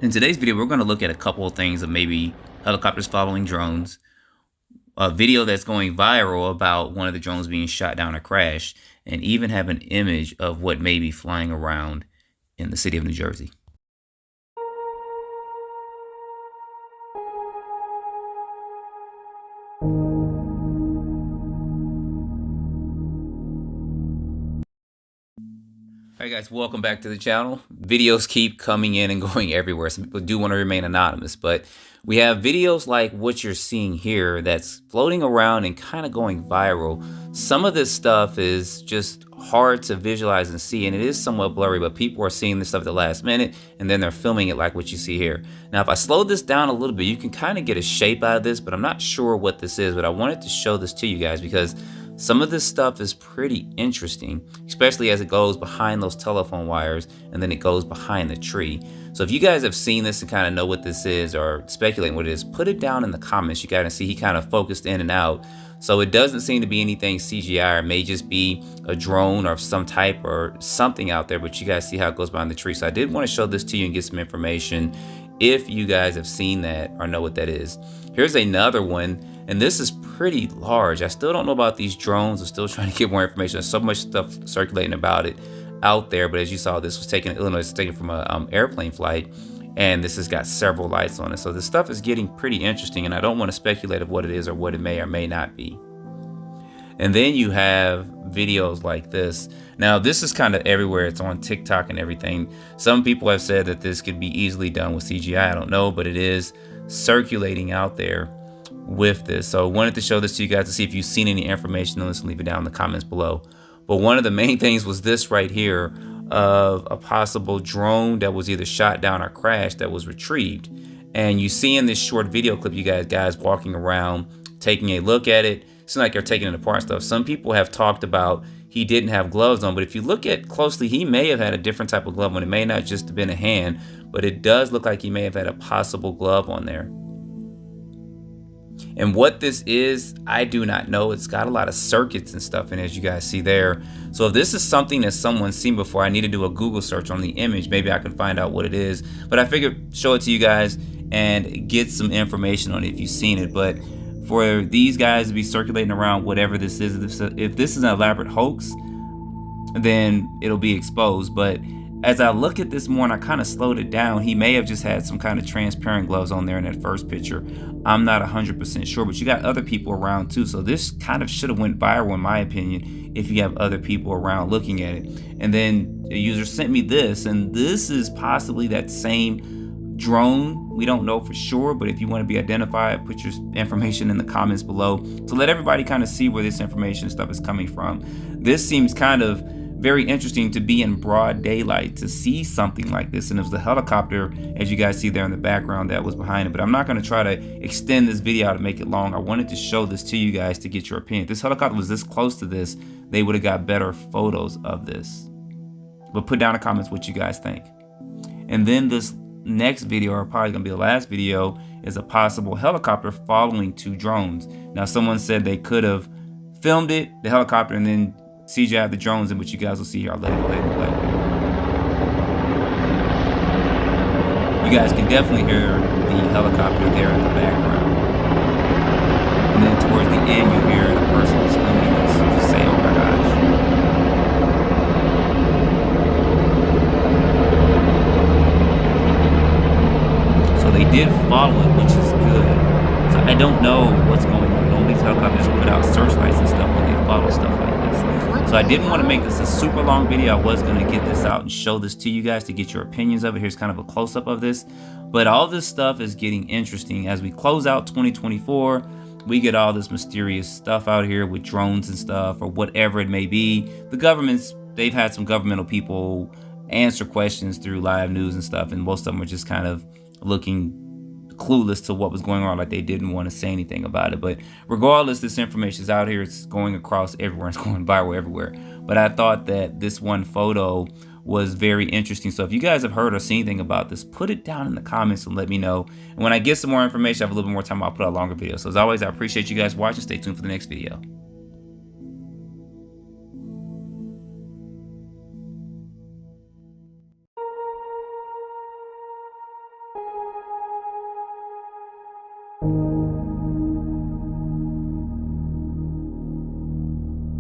In today's video, we're going to look at a couple of things of maybe helicopters following drones, a video that's going viral about one of the drones being shot down or crashed, and even have an image of what may be flying around in the city of New Jersey. All right, guys, welcome back to the channel. Videos keep coming in and going everywhere. Some people do want to remain anonymous, but we have videos like what you're seeing here that's floating around and kind of going viral. Some of this stuff is just hard to visualize and see, and it is somewhat blurry, but people are seeing this stuff at the last minute, and then they're filming it like what you see here. Now, if I slow this down a little bit, you can kind of get a shape out of this, but I'm not sure what this is, but I wanted to show this to you guys because some of this stuff is pretty interesting, especially as it goes behind those telephone wires and then it goes behind the tree. So if you guys have seen this and kind of know what this is or speculating what it is, put it down in the comments. You guys see he kind of focused in and out. So it doesn't seem to be anything CGI, or it may just be a drone or some type or something out there, but you guys see how it goes behind the tree. So I did want to show this to you and get some information if you guys have seen that or know what that is. Here's another one, and this is pretty large. I still don't know about these drones. I'm still trying to get more information. There's so much stuff circulating about it out there, but as you saw, this was taken in Illinois. It's taken from a airplane flight, and this has got several lights on it. So this stuff is getting pretty interesting, and I don't want to speculate of what it is or what it may or may not be. And then you have videos like this. Now, this is kind of everywhere. It's on TikTok and everything. Some people have said that this could be easily done with CGI. I don't know, but it is circulating out there with this. So I wanted to show this to you guys to see if you've seen any information on this, and leave it down in the comments below. But one of the main things was this right here of a possible drone that was either shot down or crashed that was retrieved. And you see in this short video clip, you guys walking around, taking a look at it. It's not like they're taking it apart and stuff. Some people have talked about he didn't have gloves on, but if you look at closely, he may have had a different type of glove on. It may not just have been a hand, but it does look like he may have had a possible glove on there. And what this is, I do not know. It's got a lot of circuits and stuff in it, as you guys see there. So if this is something that someone's seen before, I need to do a Google search on the image. Maybe I can find out what it is. But I figured show it to you guys and get some information on it if you've seen it. But for these guys to be circulating around whatever this is, if this is an elaborate hoax, then it'll be exposed. But as I look at this more and I kind of slowed it down, he may have just had some kind of transparent gloves on there in that first picture. I'm not 100% sure, but you got other people around too. So this kind of should have went viral in my opinion if you have other people around looking at it. And then a user sent me this, and this is possibly that same drone. We don't know for sure, but if you want to be identified, put your information in the comments below to let everybody kind of see where this information and stuff is coming from. This seems kind of very interesting to be in broad daylight to see something like this, and it was the helicopter, as you guys see there in the background, that was behind it. But I'm not going to try to extend this video out to make it long. I wanted to show this to you guys to get your opinion. If this helicopter was this close to this, they would have got better photos of this. But put down in the comments what you guys think. And then this next video, or probably gonna be the last video, is a possible helicopter following two drones. Now, someone said they could have filmed it, the helicopter, and then CGI the drones, in which you guys will see here. I'll let it play. You guys can definitely hear the helicopter there in the background. And then towards the end, you hear the person who's filming this just say, "Oh my gosh." So they did follow it, which is good. So I don't know what's going on. All these helicopters put out searchlights and stuff when they follow stuff like this. So I didn't want to make this a super long video. I was going to get this out and show this to you guys to get your opinions of it. Here's kind of a close-up of this. But all this stuff is getting interesting. As we close out 2024, we get all this mysterious stuff out here with drones and stuff, or whatever it may be. The governments, they've had some governmental people answer questions through live news and stuff, and most of them are just kind of looking clueless to what was going on, like they didn't want to say anything about it. But regardless, this information is out here. It's going across everywhere. It's going viral everywhere. But I thought that this one photo was very interesting. So if you guys have heard or seen anything about this, put it down in the comments and let me know. And when I get some more information, I have a little bit more time, I'll put out a longer video. So as always, I appreciate you guys watching. Stay tuned for the next video. you.